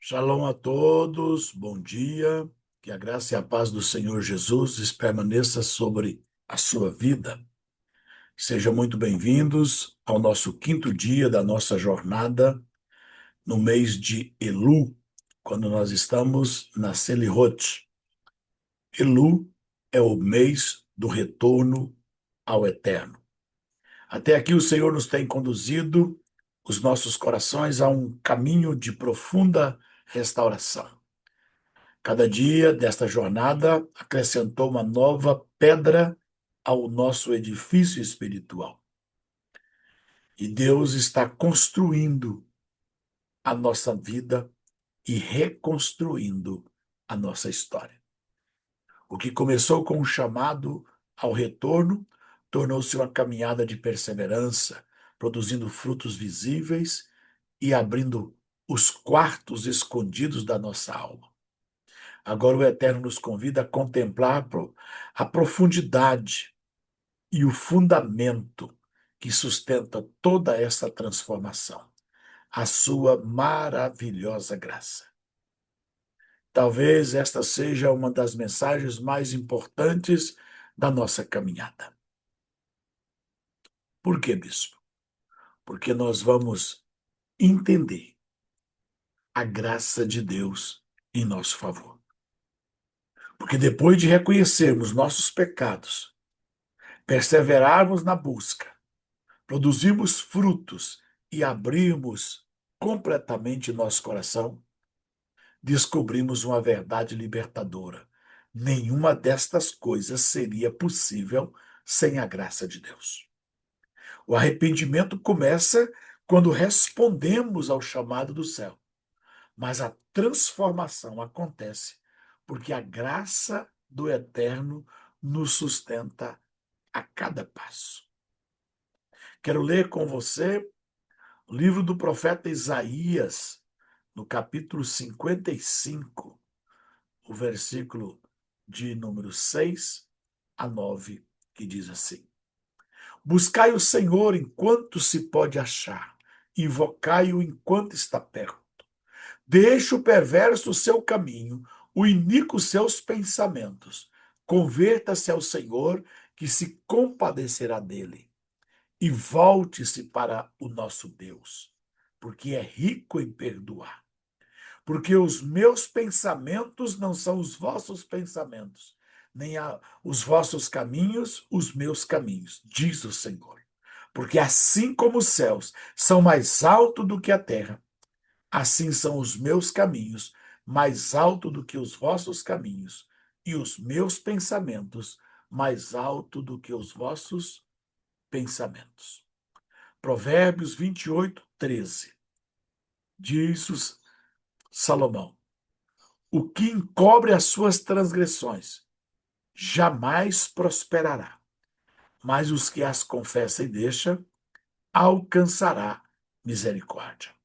Shalom a todos, bom dia, que a graça e a paz do Senhor Jesus permaneça sobre a sua vida. Sejam muito bem-vindos ao nosso quinto dia da nossa jornada no mês de Elu, quando nós estamos na Selihot. Elu é o mês do retorno ao Eterno. Até aqui o Senhor nos tem conduzido os nossos corações a um caminho de profunda restauração. Cada dia desta jornada acrescentou uma nova pedra ao nosso edifício espiritual. E Deus está construindo a nossa vida e reconstruindo a nossa história. O que começou com um chamado ao retorno tornou-se uma caminhada de perseverança, produzindo frutos visíveis e abrindo os quartos escondidos da nossa alma. Agora o Eterno nos convida a contemplar a profundidade e o fundamento que sustenta toda essa transformação, a sua maravilhosa graça. Talvez esta seja uma das mensagens mais importantes da nossa caminhada. Por quê, bispo? Porque nós vamos entender a graça de Deus em nosso favor. Porque depois de reconhecermos nossos pecados, perseverarmos na busca, produzirmos frutos e abrirmos completamente nosso coração, descobrimos uma verdade libertadora. Nenhuma destas coisas seria possível sem a graça de Deus. O arrependimento começa quando respondemos ao chamado do céu, mas a transformação acontece porque a graça do Eterno nos sustenta a cada passo. Quero ler com você o livro do profeta Isaías, no capítulo 55, o versículo de número 6 a 9, que diz assim: Buscai o Senhor enquanto se pode achar, invocai-o enquanto está perto. Deixe o perverso o seu caminho, o iníquo seus pensamentos. Converta-se ao Senhor, que se compadecerá dele. E volte-se para o nosso Deus, porque é rico em perdoar. Porque os meus pensamentos não são os vossos pensamentos, nem os vossos caminhos, os meus caminhos, diz o Senhor. Porque assim como os céus são mais altos do que a terra, assim são os meus caminhos mais altos do que os vossos caminhos, e os meus pensamentos mais altos do que os vossos pensamentos. Provérbios 28, 13. Diz Salomão: O que encobre as suas transgressões jamais prosperará, mas os que as confessa e deixa alcançará misericórdia.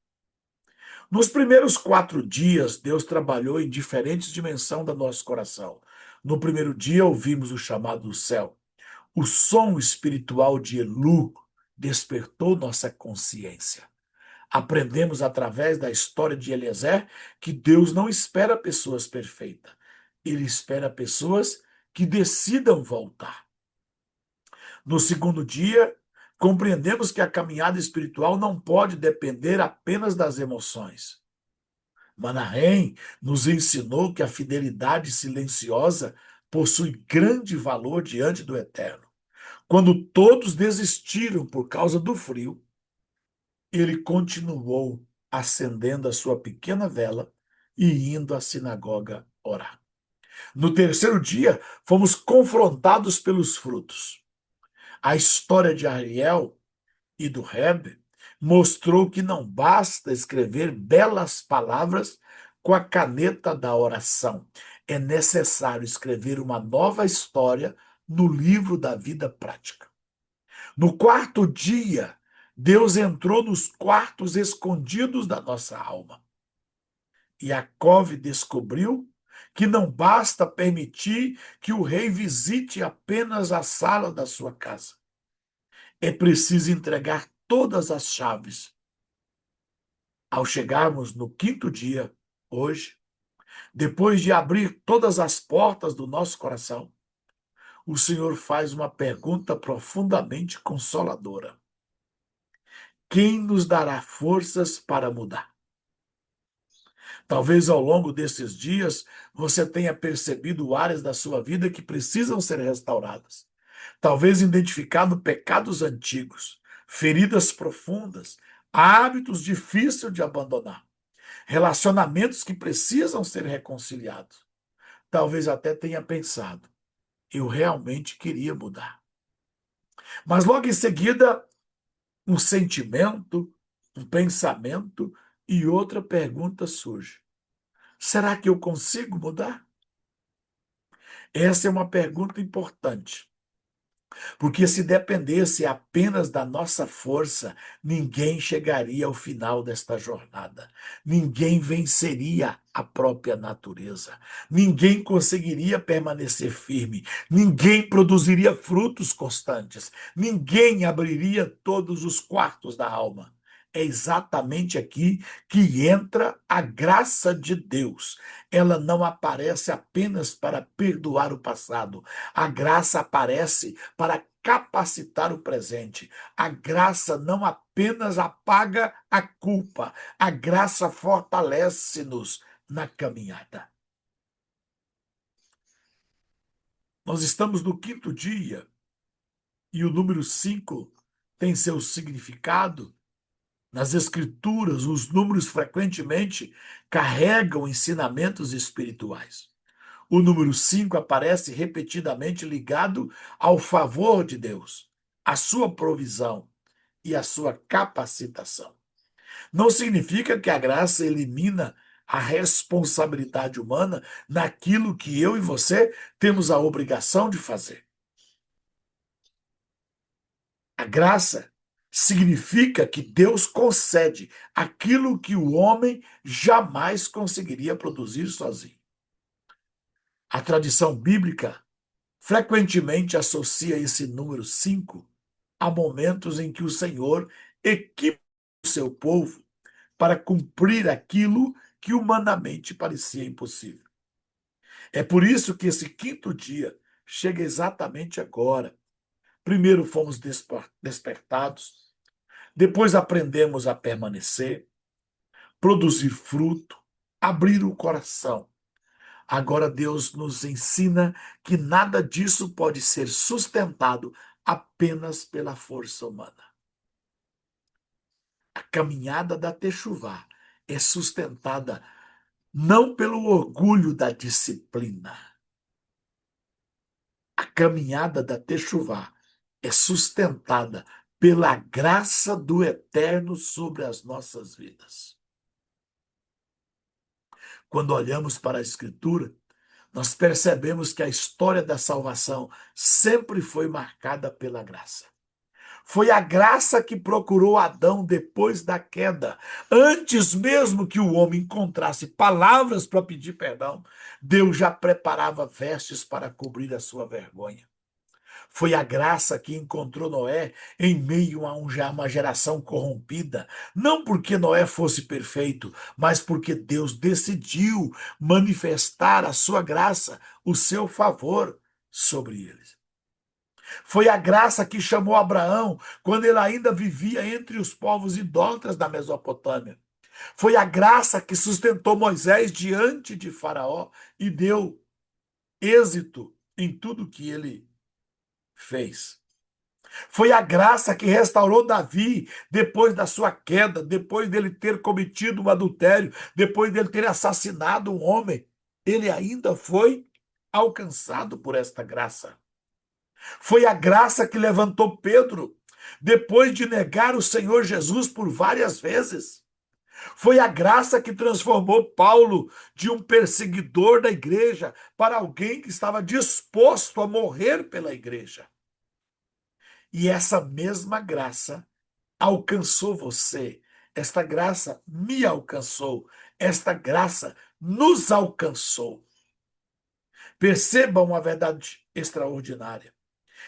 Nos primeiros 4 dias, Deus trabalhou em diferentes dimensões do nosso coração. No primeiro dia, ouvimos o chamado do céu. O som espiritual de Elu despertou nossa consciência. Aprendemos através da história de Eliezer que Deus não espera pessoas perfeitas. Ele espera pessoas que decidam voltar. No segundo dia, compreendemos que a caminhada espiritual não pode depender apenas das emoções. Manahem nos ensinou que a fidelidade silenciosa possui grande valor diante do Eterno. Quando todos desistiram por causa do frio, ele continuou acendendo a sua pequena vela e indo à sinagoga orar. No terceiro dia, fomos confrontados pelos frutos. A história de Ariel e do Rebe mostrou que não basta escrever belas palavras com a caneta da oração. É necessário escrever uma nova história no livro da vida prática. No quarto dia, Deus entrou nos quartos escondidos da nossa alma. Iacove descobriu que não basta permitir que o rei visite apenas a sala da sua casa. É preciso entregar todas as chaves. Ao chegarmos no quinto dia, Hoje, depois de abrir todas as portas do nosso coração, o Senhor faz uma pergunta profundamente consoladora: quem nos dará forças para mudar? Talvez ao longo desses dias você tenha percebido áreas da sua vida que precisam ser restauradas. Talvez identificado pecados antigos, feridas profundas, hábitos difíceis de abandonar, relacionamentos que precisam ser reconciliados. Talvez até tenha pensado: eu realmente queria mudar. Mas logo em seguida, um sentimento, um pensamento e outra pergunta surge: será que eu consigo mudar? Essa é uma pergunta importante, porque se dependesse apenas da nossa força, ninguém chegaria ao final desta jornada. Ninguém venceria a própria natureza. Ninguém conseguiria permanecer firme. Ninguém produziria frutos constantes. Ninguém abriria todos os quartos da alma. É exatamente aqui que entra a graça de Deus. Ela não aparece apenas para perdoar o passado. A graça aparece para capacitar o presente. A graça não apenas apaga a culpa, a graça fortalece-nos na caminhada. Nós estamos no quinto dia e o número 5 tem seu significado. Nas Escrituras, os números frequentemente carregam ensinamentos espirituais. O número 5 aparece repetidamente ligado ao favor de Deus, à sua provisão e à sua capacitação. Não significa que a graça elimina a responsabilidade humana naquilo que eu e você temos a obrigação de fazer. A graça significa que Deus concede aquilo que o homem jamais conseguiria produzir sozinho. A tradição bíblica frequentemente associa esse número 5 a momentos em que o Senhor equipa o seu povo para cumprir aquilo que humanamente parecia impossível. É por isso que esse quinto dia chega exatamente agora. Primeiro fomos despertados, depois aprendemos a permanecer, produzir fruto, abrir o coração. Agora Deus nos ensina que nada disso pode ser sustentado apenas pela força humana. A caminhada da Techuvá é sustentada não pelo orgulho da disciplina. A caminhada da Techuvá é sustentada pela graça do Eterno sobre as nossas vidas. Quando olhamos para a Escritura, nós percebemos que a história da salvação sempre foi marcada pela graça. Foi a graça que procurou Adão depois da queda. Antes mesmo que o homem encontrasse palavras para pedir perdão, Deus já preparava vestes para cobrir a sua vergonha. Foi a graça que encontrou Noé em meio a uma geração corrompida, não porque Noé fosse perfeito, mas porque Deus decidiu manifestar a sua graça, o seu favor sobre eles. Foi a graça que chamou Abraão quando ele ainda vivia entre os povos idólatras da Mesopotâmia. Foi a graça que sustentou Moisés diante de Faraó e deu êxito em tudo que ele fez. Foi a graça que restaurou Davi depois da sua queda, depois dele ter cometido um adultério, depois dele ter assassinado um homem. Ele ainda foi alcançado por esta graça. Foi a graça que levantou Pedro depois de negar o Senhor Jesus por várias vezes. Foi a graça que transformou Paulo de um perseguidor da igreja para alguém que estava disposto a morrer pela igreja. E essa mesma graça alcançou você. Esta graça me alcançou. Esta graça nos alcançou. Percebam uma verdade extraordinária.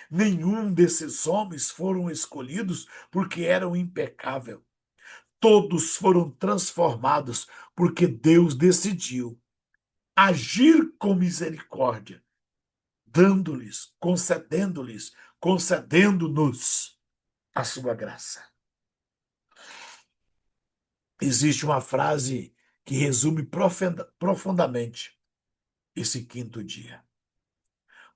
Nenhum desses homens foram escolhidos porque eram impecáveis. todos foram transformados porque Deus decidiu agir com misericórdia, dando-lhes, concedendo-nos a sua graça. Existe uma frase que resume profundamente esse quinto dia.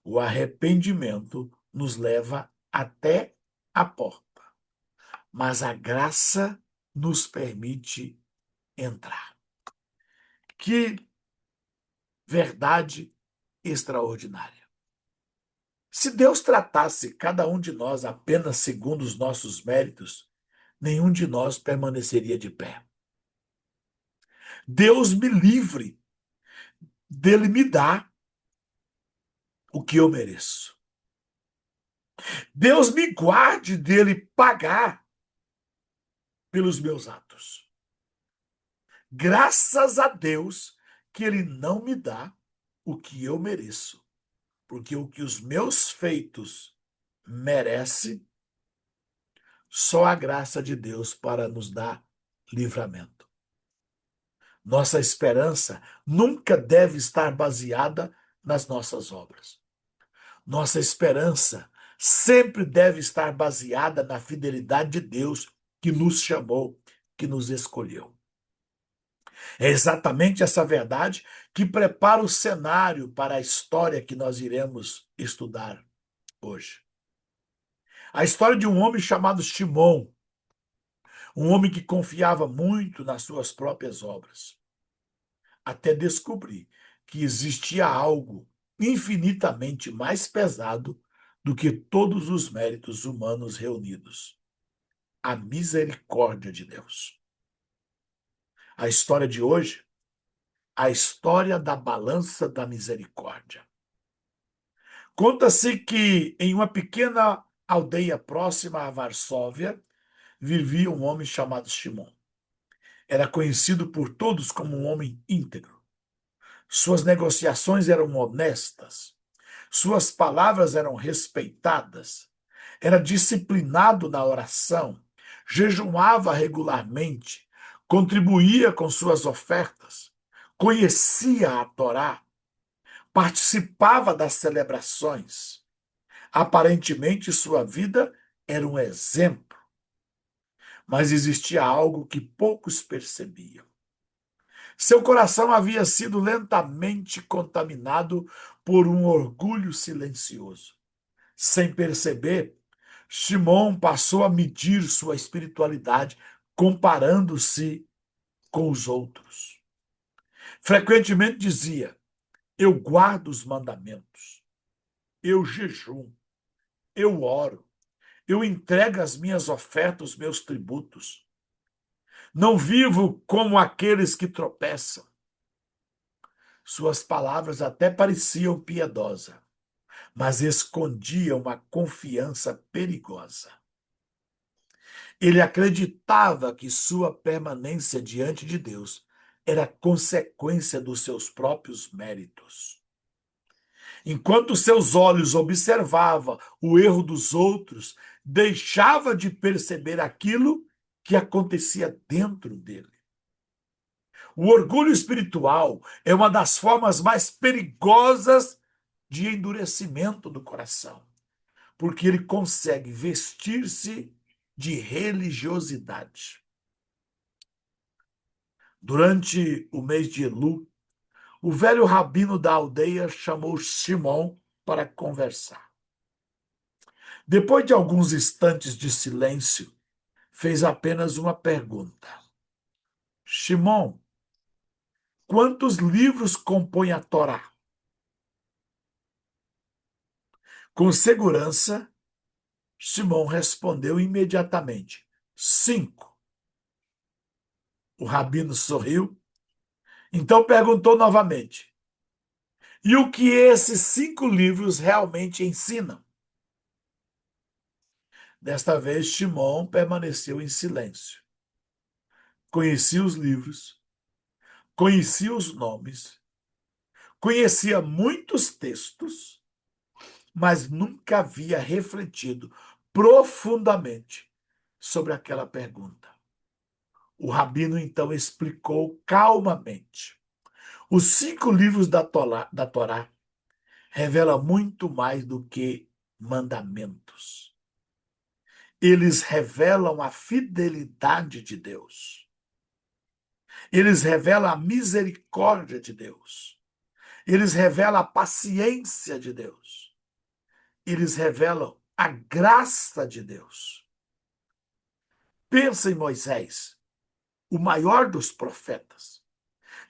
O arrependimento nos leva até a porta, mas a graça nos permite entrar. Que verdade extraordinária! Se Deus tratasse cada um de nós apenas segundo os nossos méritos, nenhum de nós permaneceria de pé. Deus me livre dele me dar o que eu mereço. Deus me guarde dele pagar pelos meus atos. Graças a Deus que ele não me dá o que eu mereço, porque o que os meus feitos merece, só a graça de Deus para nos dar livramento. Nossa esperança nunca deve estar baseada nas nossas obras. Nossa esperança sempre deve estar baseada na fidelidade de Deus que nos chamou, que nos escolheu. É exatamente essa verdade que prepara o cenário para a história que nós iremos estudar hoje. A história de um homem chamado Shimon, um homem que confiava muito nas suas próprias obras, até descobrir que existia algo infinitamente mais pesado do que todos os méritos humanos reunidos: a misericórdia de Deus. A história de hoje, a história da balança da misericórdia. Conta-se que em uma pequena aldeia próxima a Varsóvia vivia um homem chamado Shimon. Era conhecido por todos como um homem íntegro. Suas negociações eram honestas. Suas palavras eram respeitadas. Era disciplinado na oração. Jejuava regularmente. Contribuía com suas ofertas. Conhecia a Torá. Participava das celebrações. Aparentemente, sua vida era um exemplo. Mas existia algo que poucos percebiam. Seu coração havia sido lentamente contaminado por um orgulho silencioso. Sem perceber, Shimon passou a medir sua espiritualidade comparando-se com os outros. Frequentemente dizia: eu guardo os mandamentos, eu jejuo, eu oro, eu entrego as minhas ofertas, os meus tributos. Não vivo como aqueles que tropeçam. Suas palavras até pareciam piedosas, mas escondiam uma confiança perigosa. Ele acreditava que sua permanência diante de Deus era consequência dos seus próprios méritos. Enquanto seus olhos observavam o erro dos outros, deixava de perceber aquilo que acontecia dentro dele. O orgulho espiritual é uma das formas mais perigosas de endurecimento do coração, porque ele consegue vestir-se de religiosidade. Durante o mês de Elu, o velho rabino da aldeia chamou Shimon para conversar. Depois de alguns instantes de silêncio, fez apenas uma pergunta: Shimon, quantos livros compõe a Torá? Com segurança, Shimon respondeu imediatamente: 5. O rabino sorriu, então perguntou novamente: e o que esses 5 livros realmente ensinam? Desta vez, Shimon permaneceu em silêncio. Conhecia os livros, conhecia os nomes, conhecia muitos textos, mas nunca havia refletido profundamente sobre aquela pergunta. O rabino então explicou calmamente. Os 5 livros da Torá revelam muito mais do que mandamentos. Eles revelam a fidelidade de Deus. Eles revelam a misericórdia de Deus. Eles revelam a paciência de Deus. Eles revelam a graça de Deus. Pensa em Moisés, o maior dos profetas.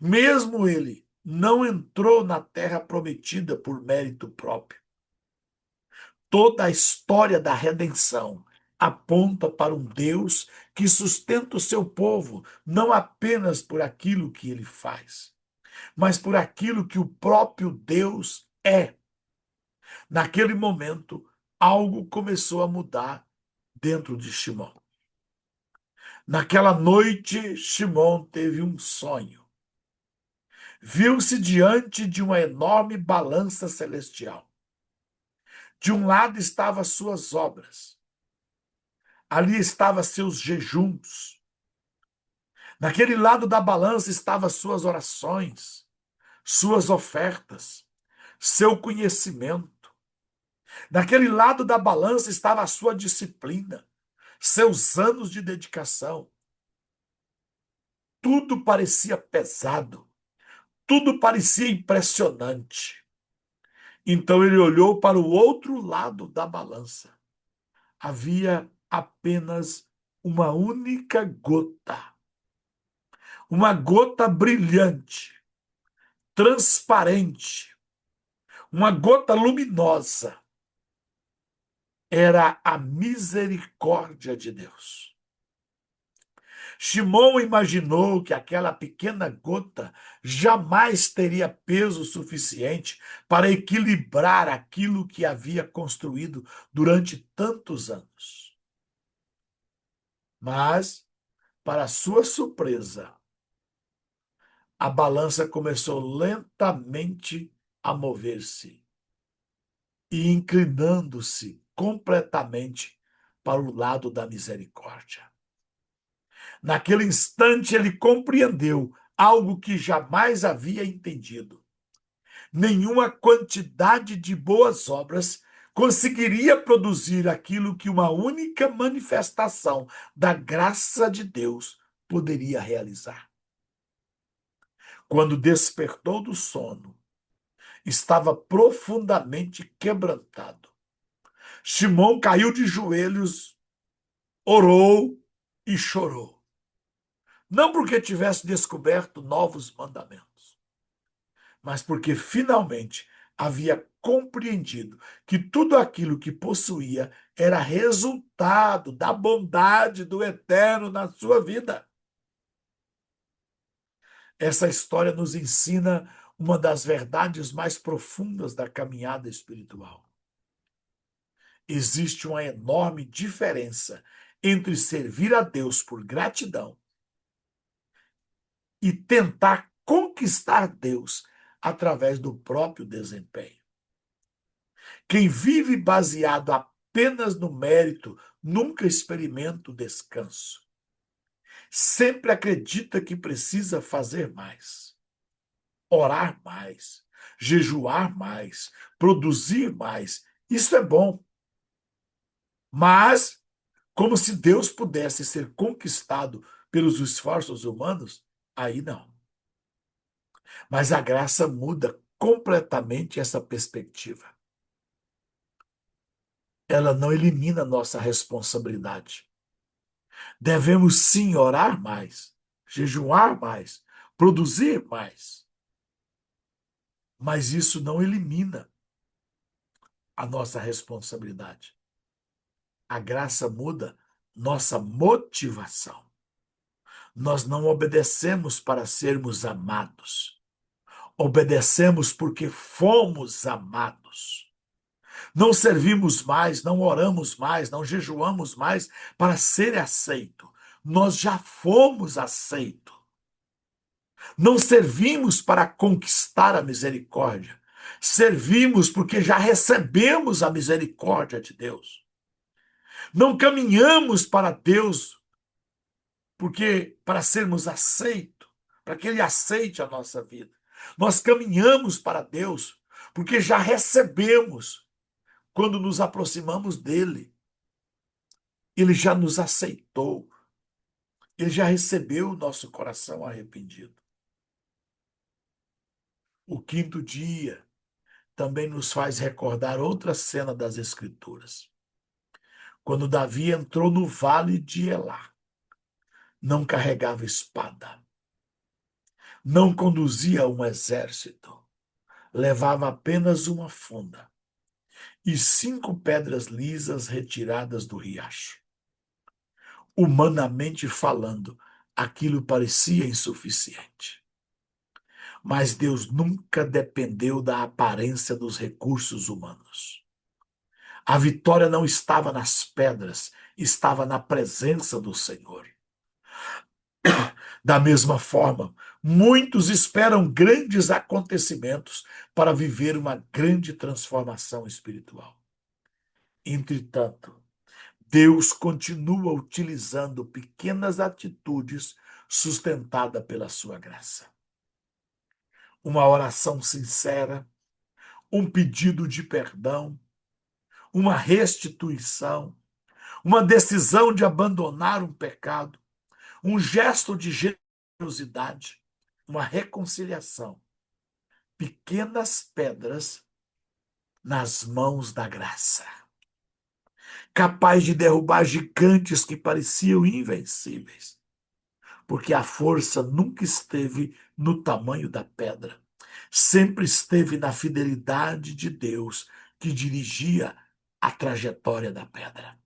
Mesmo ele não entrou na terra prometida por mérito próprio. Toda a história da redenção aponta para um Deus que sustenta o seu povo, não apenas por aquilo que ele faz, mas por aquilo que o próprio Deus é. Naquele momento, algo começou a mudar dentro de Shimon. Naquela noite, Shimon teve um sonho. Viu-se diante de uma enorme balança celestial. De um lado estavam suas obras. Ali estavam seus jejuns. Naquele lado da balança estavam suas orações, suas ofertas, seu conhecimento. Naquele lado da balança estava a sua disciplina, seus anos de dedicação. Tudo parecia pesado, tudo parecia impressionante. Então ele olhou para o outro lado da balança. Havia apenas uma gota brilhante, transparente, uma gota luminosa. Era a misericórdia de Deus. Shimon imaginou que aquela pequena gota jamais teria peso suficiente para equilibrar aquilo que havia construído durante tantos anos. Mas, para sua surpresa, a balança começou lentamente a mover-se e inclinando-se completamente para o lado da misericórdia. Naquele instante, ele compreendeu algo que jamais havia entendido. Nenhuma quantidade de boas obras conseguiria produzir aquilo que uma única manifestação da graça de Deus poderia realizar. Quando despertou do sono, estava profundamente quebrantado. Shimon caiu de joelhos, orou e chorou. Não porque tivesse descoberto novos mandamentos, mas porque finalmente havia compreendido que tudo aquilo que possuía era resultado da bondade do Eterno na sua vida. Essa história nos ensina uma das verdades mais profundas da caminhada espiritual. Existe uma enorme diferença entre servir a Deus por gratidão e tentar conquistar Deus através do próprio desempenho. Quem vive baseado apenas no mérito nunca experimenta o descanso. Sempre acredita que precisa fazer mais, orar mais, jejuar mais, produzir mais. Isso é bom. Mas, como se Deus pudesse ser conquistado pelos esforços humanos, aí não. Mas a graça muda completamente essa perspectiva. Ela não elimina nossa responsabilidade. Devemos sim orar mais, jejuar mais, produzir mais. Mas isso não elimina a nossa responsabilidade. A graça muda nossa motivação. Nós não obedecemos para sermos amados. Obedecemos porque fomos amados. Não servimos mais, não oramos mais, não jejuamos mais para ser aceito. Nós já fomos aceitos. Não servimos para conquistar a misericórdia. Servimos porque já recebemos a misericórdia de Deus. Não caminhamos para Deus Porque para sermos aceitos, para que Ele aceite a nossa vida, nós caminhamos para Deus, porque já recebemos quando nos aproximamos dele. Ele já nos aceitou, ele já recebeu o nosso coração arrependido. O quinto dia também nos faz recordar outra cena das Escrituras. Quando Davi entrou no vale de Elá, não carregava espada, não conduzia um exército, levava apenas uma funda e 5 pedras lisas retiradas do riacho. Humanamente falando, aquilo parecia insuficiente. Mas Deus nunca dependeu da aparência dos recursos humanos. A vitória não estava nas pedras, estava na presença do Senhor. Da mesma forma, muitos esperam grandes acontecimentos para viver uma grande transformação espiritual. Entretanto, Deus continua utilizando pequenas atitudes sustentadas pela sua graça. Uma oração sincera, um pedido de perdão, uma restituição, uma decisão de abandonar um pecado, um gesto de generosidade, uma reconciliação. Pequenas pedras nas mãos da graça, capaz de derrubar gigantes que pareciam invencíveis, porque a força nunca esteve no tamanho da pedra, sempre esteve na fidelidade de Deus que dirigia a trajetória da pedra.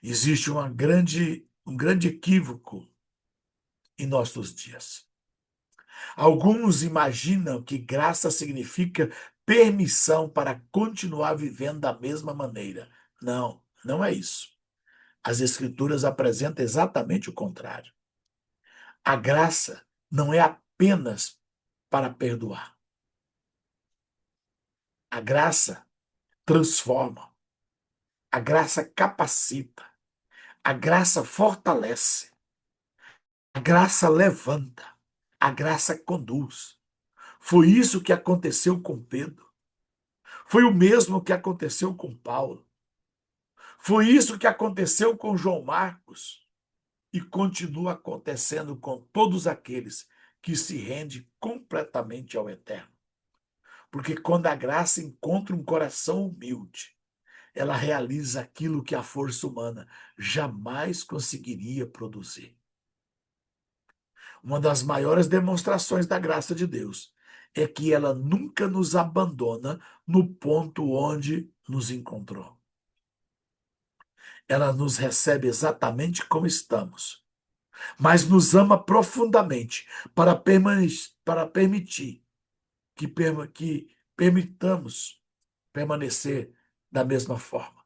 Existe um grande equívoco em nossos dias. Alguns imaginam que graça significa permissão para continuar vivendo da mesma maneira. Não, não é isso. As Escrituras apresentam exatamente o contrário. A graça não é apenas para perdoar. A graça transforma. A graça capacita. A graça fortalece. A graça levanta. A graça conduz. Foi isso que aconteceu com Pedro. Foi o mesmo que aconteceu com Paulo. Foi isso que aconteceu com João Marcos. E continua acontecendo com todos aqueles que se rendem completamente ao Eterno. Porque quando a graça encontra um coração humilde, ela realiza aquilo que a força humana jamais conseguiria produzir. Uma das maiores demonstrações da graça de Deus é que ela nunca nos abandona no ponto onde nos encontrou. Ela nos recebe exatamente como estamos, mas nos ama profundamente para permitir que permitamos permanecer da mesma forma.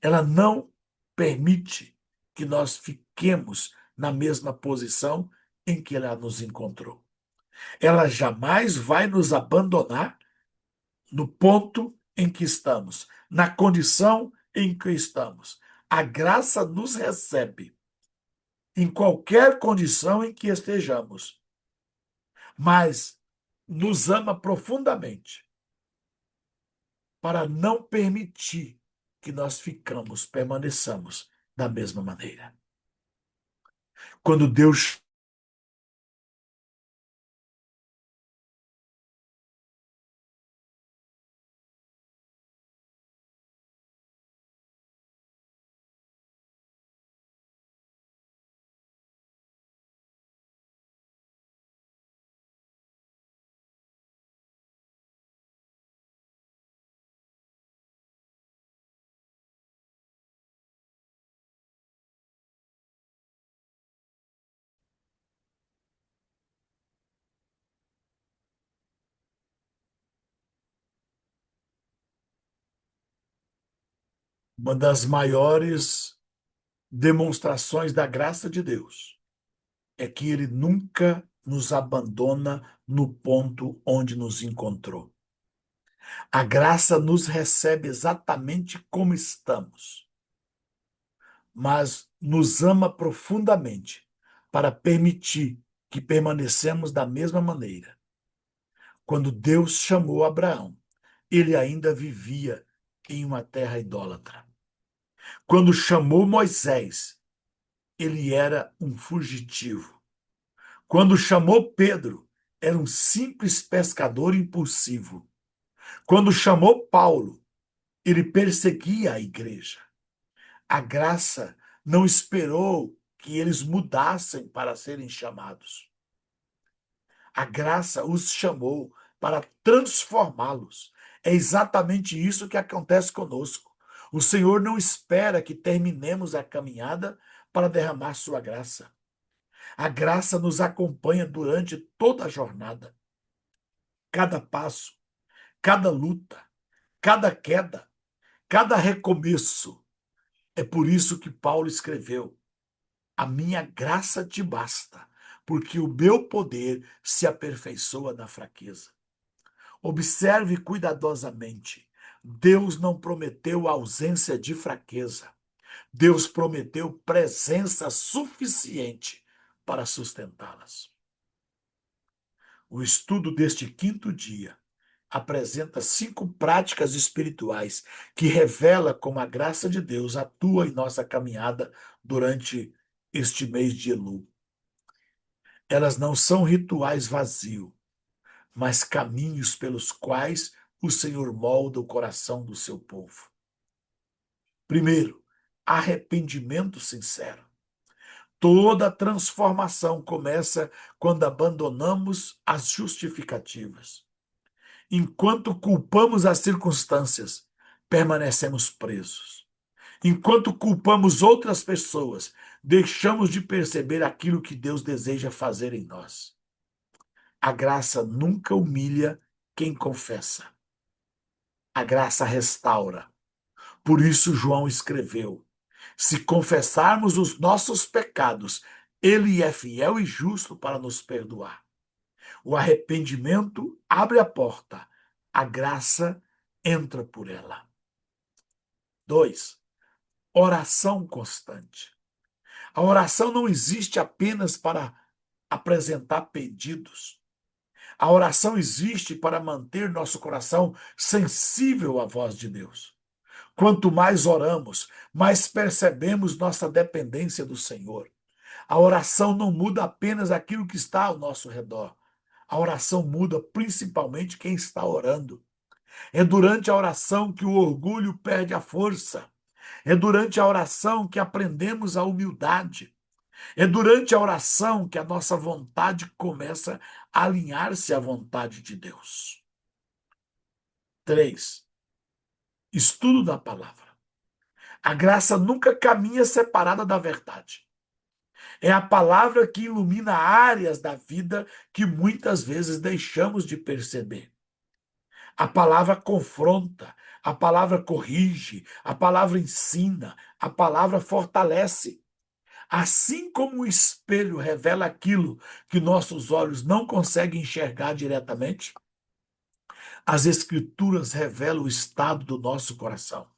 Ela não permite que nós fiquemos na mesma posição em que ela nos encontrou. Ela jamais vai nos abandonar no ponto em que estamos, na condição em que estamos. A graça nos recebe em qualquer condição em que estejamos, mas nos ama profundamente para não permitir que nós permaneçamos da mesma maneira. Quando Deus, uma das maiores demonstrações da graça de Deus é que ele nunca nos abandona no ponto onde nos encontrou. A graça nos recebe exatamente como estamos. mas nos ama profundamente para permitir que permanecemos da mesma maneira. Quando Deus chamou Abraão, ele ainda vivia em uma terra idólatra. Quando chamou Moisés, ele era um fugitivo. Quando chamou Pedro, era um simples pescador impulsivo. Quando chamou Paulo, ele perseguia a igreja. A graça não esperou que eles mudassem para serem chamados. A graça os chamou para transformá-los. É exatamente isso que acontece conosco. O Senhor não espera que terminemos a caminhada para derramar sua graça. A graça nos acompanha durante toda a jornada. Cada passo, cada luta, cada queda, cada recomeço. É por isso que Paulo escreveu: a minha graça te basta, porque o meu poder se aperfeiçoa na fraqueza. Observe cuidadosamente. Deus não prometeu ausência de fraqueza. Deus prometeu presença suficiente para sustentá-las. O estudo deste quinto dia apresenta 5 práticas espirituais que revela como a graça de Deus atua em nossa caminhada durante este mês de Elul. Elas não são rituais vazios, mas caminhos pelos quais o Senhor molda o coração do seu povo. Primeiro, arrependimento sincero. Toda transformação começa quando abandonamos as justificativas. Enquanto culpamos as circunstâncias, permanecemos presos. Enquanto culpamos outras pessoas, deixamos de perceber aquilo que Deus deseja fazer em nós. A graça nunca humilha quem confessa. A graça restaura. Por isso, João escreveu: se confessarmos os nossos pecados, ele é fiel e justo para nos perdoar. O arrependimento abre a porta, a graça entra por ela. 2. Oração constante. A oração não existe apenas para apresentar pedidos. A oração existe para manter nosso coração sensível à voz de Deus. Quanto mais oramos, mais percebemos nossa dependência do Senhor. A oração não muda apenas aquilo que está ao nosso redor. A oração muda principalmente quem está orando. É durante a oração que o orgulho perde a força. É durante a oração que aprendemos a humildade. É durante a oração que a nossa vontade começa a alinhar-se à vontade de Deus. 3. Estudo da palavra. A graça nunca caminha separada da verdade. É a palavra que ilumina áreas da vida que muitas vezes deixamos de perceber. A palavra confronta, a palavra corrige, a palavra ensina, a palavra fortalece. Assim como o espelho revela aquilo que nossos olhos não conseguem enxergar diretamente, as Escrituras revelam o estado do nosso coração.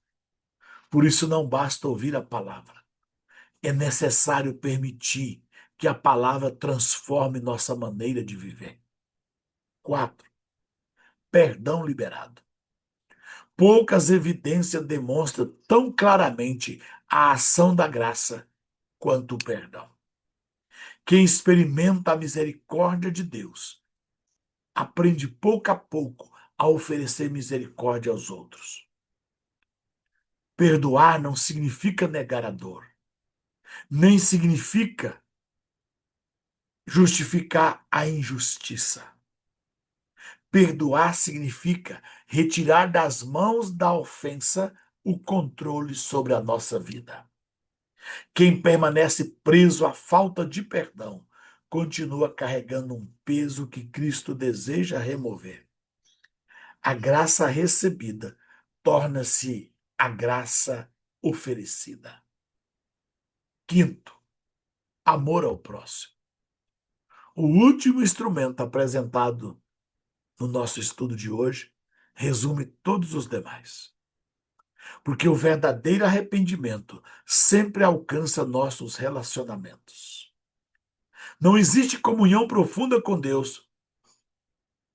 Por isso, não basta ouvir a palavra. É necessário permitir que a palavra transforme nossa maneira de viver. 4. Perdão liberado. Poucas evidências demonstram tão claramente a ação da graça quanto o perdão. Quem experimenta a misericórdia de Deus aprende pouco a pouco a oferecer misericórdia aos outros. Perdoar não significa negar a dor, nem significa justificar a injustiça. Perdoar significa retirar das mãos da ofensa o controle sobre a nossa vida. Quem permanece preso à falta de perdão continua carregando um peso que Cristo deseja remover. A graça recebida torna-se a graça oferecida. 5. Amor ao próximo. O último instrumento apresentado no nosso estudo de hoje resume todos os demais. Porque o verdadeiro arrependimento sempre alcança nossos relacionamentos. Não existe comunhão profunda com Deus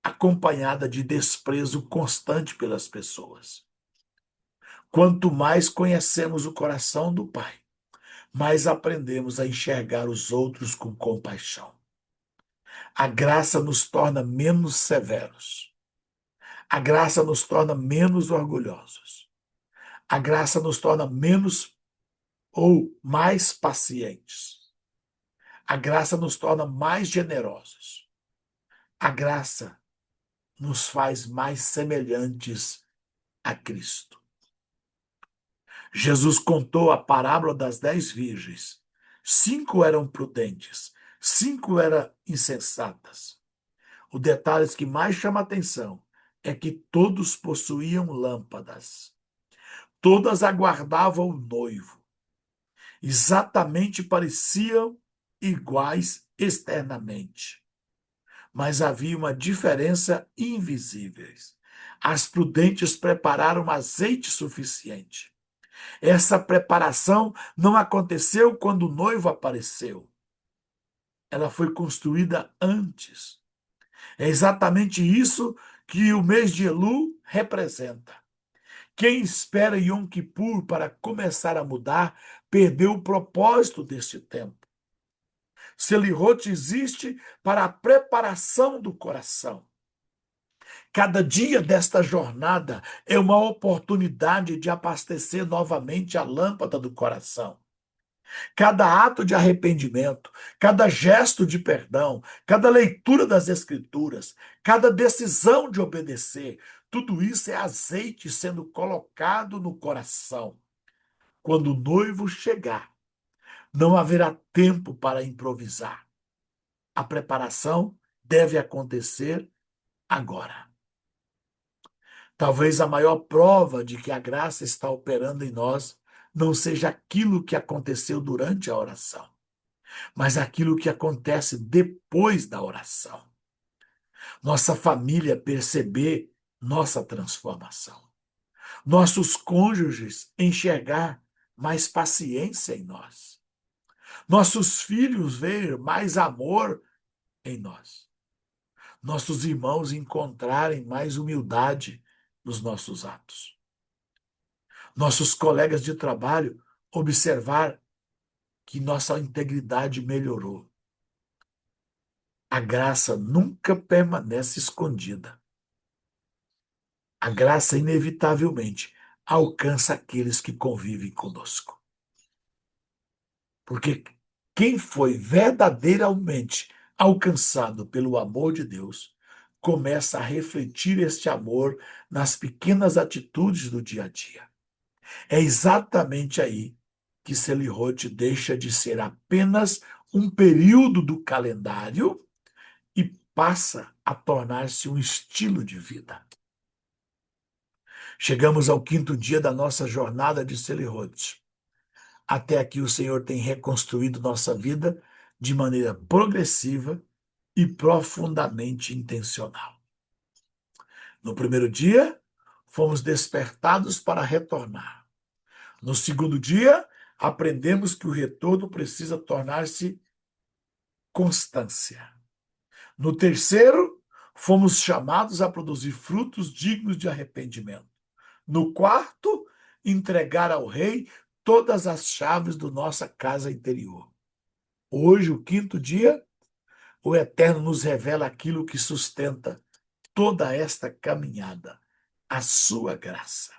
acompanhada de desprezo constante pelas pessoas. Quanto mais conhecemos o coração do Pai, mais aprendemos a enxergar os outros com compaixão. A graça nos torna menos severos. A graça nos torna menos orgulhosos. A graça nos torna menos ou mais pacientes. A graça nos torna mais generosos. A graça nos faz mais semelhantes a Cristo. Jesus contou a parábola das 10 virgens. 5 eram prudentes, 5 eram insensatas. O detalhe que mais chama atenção é que todos possuíam lâmpadas. Todas aguardavam o noivo. Exatamente pareciam iguais externamente. Mas havia uma diferença invisível. As prudentes prepararam azeite suficiente. Essa preparação não aconteceu quando o noivo apareceu. Ela foi construída antes. É exatamente isso que o mês de Elu representa. Quem espera Yom Kippur para começar a mudar, perdeu o propósito deste tempo. Selirot existe para a preparação do coração. Cada dia desta jornada é uma oportunidade de abastecer novamente a lâmpada do coração. Cada ato de arrependimento, cada gesto de perdão, cada leitura das Escrituras, cada decisão de obedecer, tudo isso é azeite sendo colocado no coração. Quando o noivo chegar, não haverá tempo para improvisar. A preparação deve acontecer agora. Talvez a maior prova de que a graça está operando em nós não seja aquilo que aconteceu durante a oração, mas aquilo que acontece depois da oração. Nossa família perceber nossa transformação. Nossos cônjuges enxergar mais paciência em nós. Nossos filhos ver mais amor em nós. Nossos irmãos encontrarem mais humildade nos nossos atos. Nossos colegas de trabalho observar que nossa integridade melhorou. A graça nunca permanece escondida. A graça, inevitavelmente, alcança aqueles que convivem conosco. Porque quem foi verdadeiramente alcançado pelo amor de Deus, começa a refletir este amor nas pequenas atitudes do dia a dia. É exatamente aí que Selirot deixa de ser apenas um período do calendário e passa a tornar-se um estilo de vida. Chegamos ao 5º dia da nossa jornada de Selirot. Até aqui o Senhor tem reconstruído nossa vida de maneira progressiva e profundamente intencional. No primeiro dia, fomos despertados para retornar. No segundo dia, aprendemos que o retorno precisa tornar-se constância. No terceiro, fomos chamados a produzir frutos dignos de arrependimento. No quarto, entregar ao rei todas as chaves da nossa casa interior. Hoje, o 5º dia, o Eterno nos revela aquilo que sustenta toda esta caminhada, a sua graça.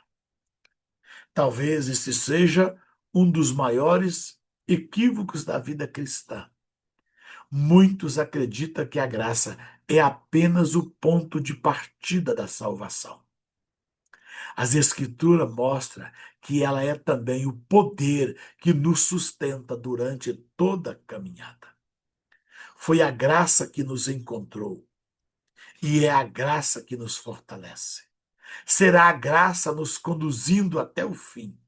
Talvez esse seja um dos maiores equívocos da vida cristã. Muitos acreditam que a graça é apenas o ponto de partida da salvação. As Escrituras mostram que ela é também o poder que nos sustenta durante toda a caminhada. Foi a graça que nos encontrou e é a graça que nos fortalece. Será a graça nos conduzindo até o fim.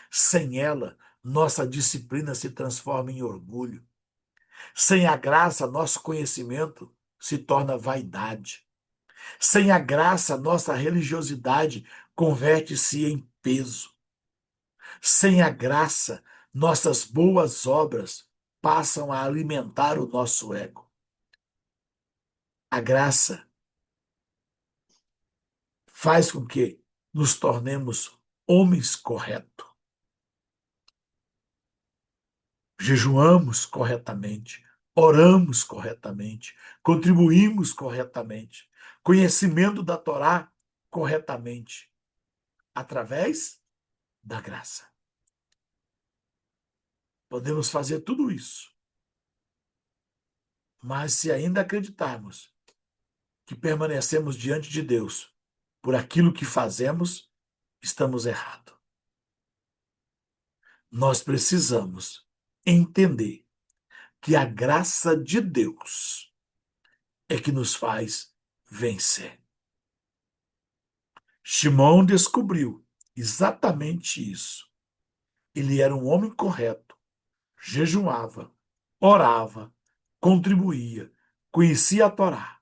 Sem ela, nossa disciplina se transforma em orgulho. Sem a graça, nosso conhecimento se torna vaidade. Sem a graça, nossa religiosidade converte-se em peso. Sem a graça, nossas boas obras passam a alimentar o nosso ego. A graça faz com que nos tornemos homens corretos. Jejuamos corretamente, oramos corretamente, contribuímos corretamente, conhecimento da Torá corretamente, através da graça. Podemos fazer tudo isso, mas se ainda acreditarmos que permanecemos diante de Deus por aquilo que fazemos, estamos errados. Nós precisamos entender que a graça de Deus é que nos faz vencer. Shimon descobriu exatamente isso. Ele era um homem correto, jejuava, orava, contribuía, conhecia a Torá,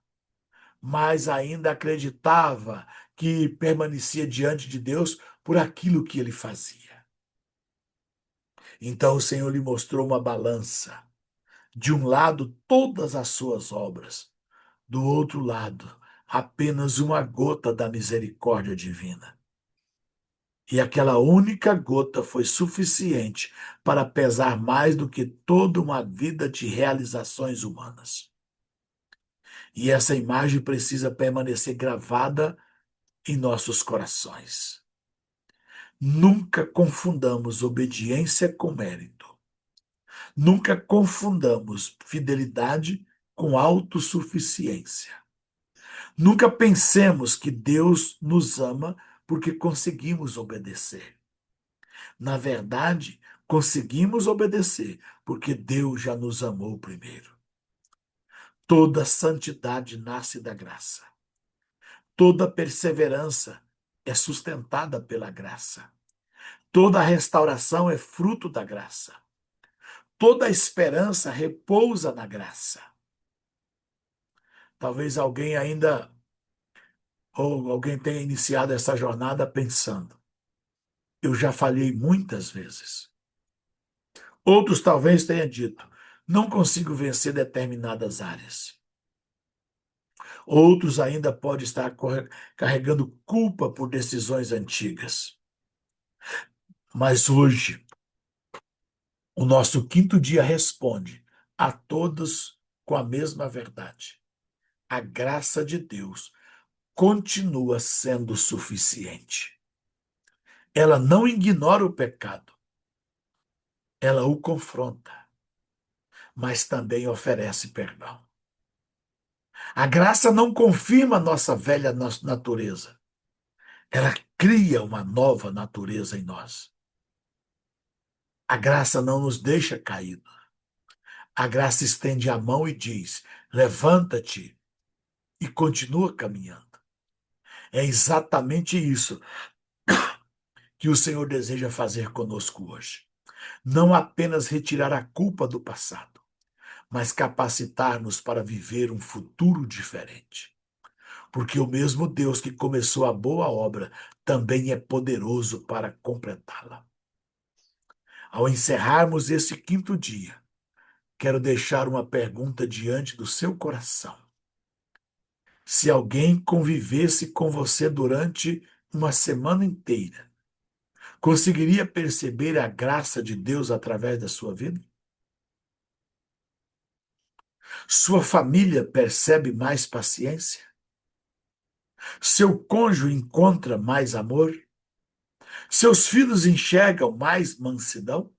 mas ainda acreditava que permanecia diante de Deus por aquilo que ele fazia. Então o Senhor lhe mostrou uma balança. De um lado, todas as suas obras, do outro lado, apenas uma gota da misericórdia divina. E aquela única gota foi suficiente para pesar mais do que toda uma vida de realizações humanas. E essa imagem precisa permanecer gravada em nossos corações. Nunca confundamos obediência com mérito. Nunca confundamos fidelidade com autossuficiência. Nunca pensemos que Deus nos ama porque conseguimos obedecer. Na verdade, conseguimos obedecer porque Deus já nos amou primeiro. Toda santidade nasce da graça. Toda perseverança é sustentada pela graça. Toda restauração é fruto da graça. Toda esperança repousa na graça. Talvez alguém ainda, ou alguém tenha iniciado essa jornada pensando: eu já falhei muitas vezes. Outros talvez tenham dito: não consigo vencer determinadas áreas. Outros ainda podem estar carregando culpa por decisões antigas. Mas hoje, o nosso quinto dia responde a todos com a mesma verdade. A graça de Deus continua sendo suficiente. Ela não ignora o pecado, ela o confronta, mas também oferece perdão. A graça não confirma nossa velha natureza, ela cria uma nova natureza em nós. A graça não nos deixa caídos. A graça estende a mão e diz: levanta-te e continua caminhando. É exatamente isso que o Senhor deseja fazer conosco hoje. Não apenas retirar a culpa do passado, mas capacitar-nos para viver um futuro diferente. Porque o mesmo Deus que começou a boa obra também é poderoso para completá-la. Ao encerrarmos esse quinto dia, quero deixar uma pergunta diante do seu coração. Se alguém convivesse com você durante uma semana inteira, conseguiria perceber a graça de Deus através da sua vida? Sua família percebe mais paciência? Seu cônjuge encontra mais amor? Seus filhos enxergam mais mansidão?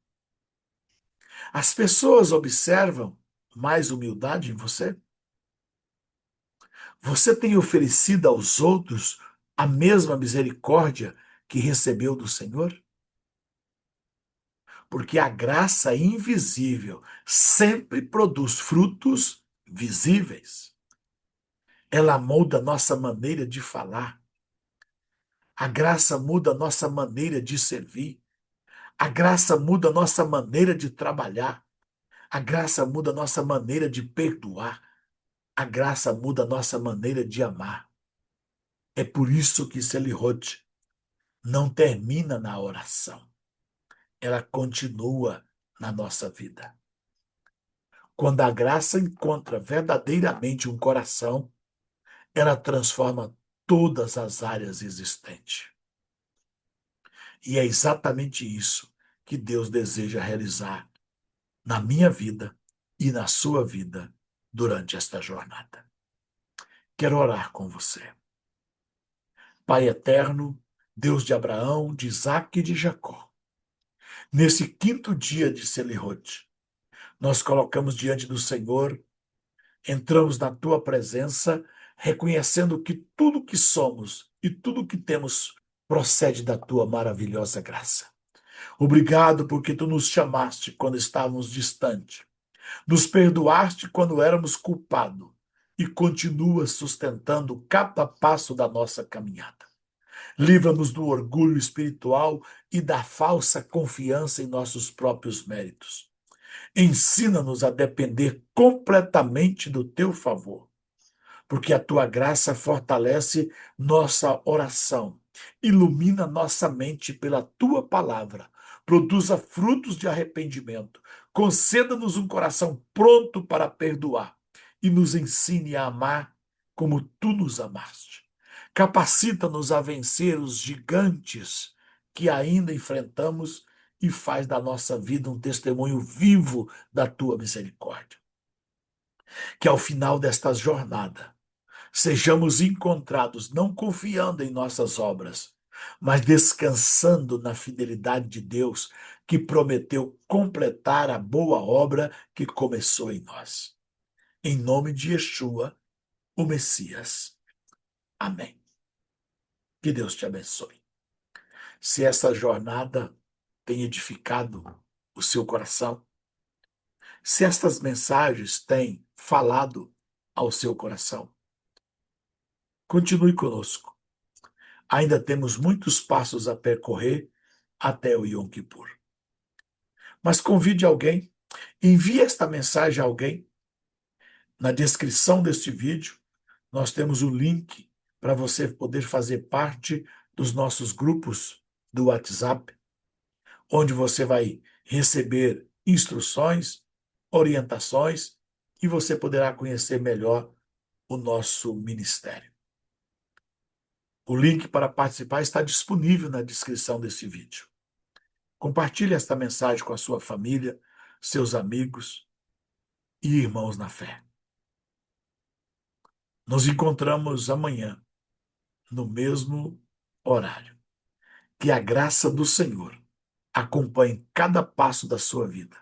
As pessoas observam mais humildade em você? Você tem oferecido aos outros a mesma misericórdia que recebeu do Senhor? Porque a graça invisível sempre produz frutos visíveis. Ela molda nossa maneira de falar. A graça muda a nossa maneira de servir. A graça muda a nossa maneira de trabalhar. A graça muda a nossa maneira de perdoar. A graça muda a nossa maneira de amar. É por isso que Selirot não termina na oração. ela continua na nossa vida. Quando a graça encontra verdadeiramente um coração, ela transforma todas as áreas existentes. E é exatamente isso que Deus deseja realizar na minha vida e na sua vida durante esta jornada. Quero orar com você. Pai eterno, Deus de Abraão, de Isaque e de Jacó, nesse quinto dia de Selihot, nós colocamos diante do Senhor, entramos na tua presença, reconhecendo que tudo que somos e tudo que temos procede da tua maravilhosa graça. Obrigado porque tu nos chamaste quando estávamos distantes, nos perdoaste quando éramos culpados e continuas sustentando cada passo da nossa caminhada. Livra-nos do orgulho espiritual e da falsa confiança em nossos próprios méritos. Ensina-nos a depender completamente do teu favor, porque a tua graça fortalece nossa oração, ilumina nossa mente pela tua palavra, produza frutos de arrependimento, conceda-nos um coração pronto para perdoar e nos ensine a amar como tu nos amaste. Capacita-nos a vencer os gigantes que ainda enfrentamos e faz da nossa vida um testemunho vivo da tua misericórdia. Que ao final desta jornada sejamos encontrados não confiando em nossas obras, mas descansando na fidelidade de Deus, que prometeu completar a boa obra que começou em nós. Em nome de Yeshua, o Messias. Amém. Que Deus te abençoe. Se essa jornada tem edificado o seu coração, se estas mensagens têm falado ao seu coração, continue conosco. Ainda temos muitos passos a percorrer até o Yom Kippur. Mas convide alguém, envie esta mensagem a alguém. Na descrição deste vídeo, nós temos o link para você poder fazer parte dos nossos grupos do WhatsApp, onde você vai receber instruções, orientações e você poderá conhecer melhor o nosso ministério. O link para participar está disponível na descrição desse vídeo. Compartilhe esta mensagem com a sua família, seus amigos e irmãos na fé. Nos encontramos amanhã, no mesmo horário. Que a graça do Senhor acompanhe cada passo da sua vida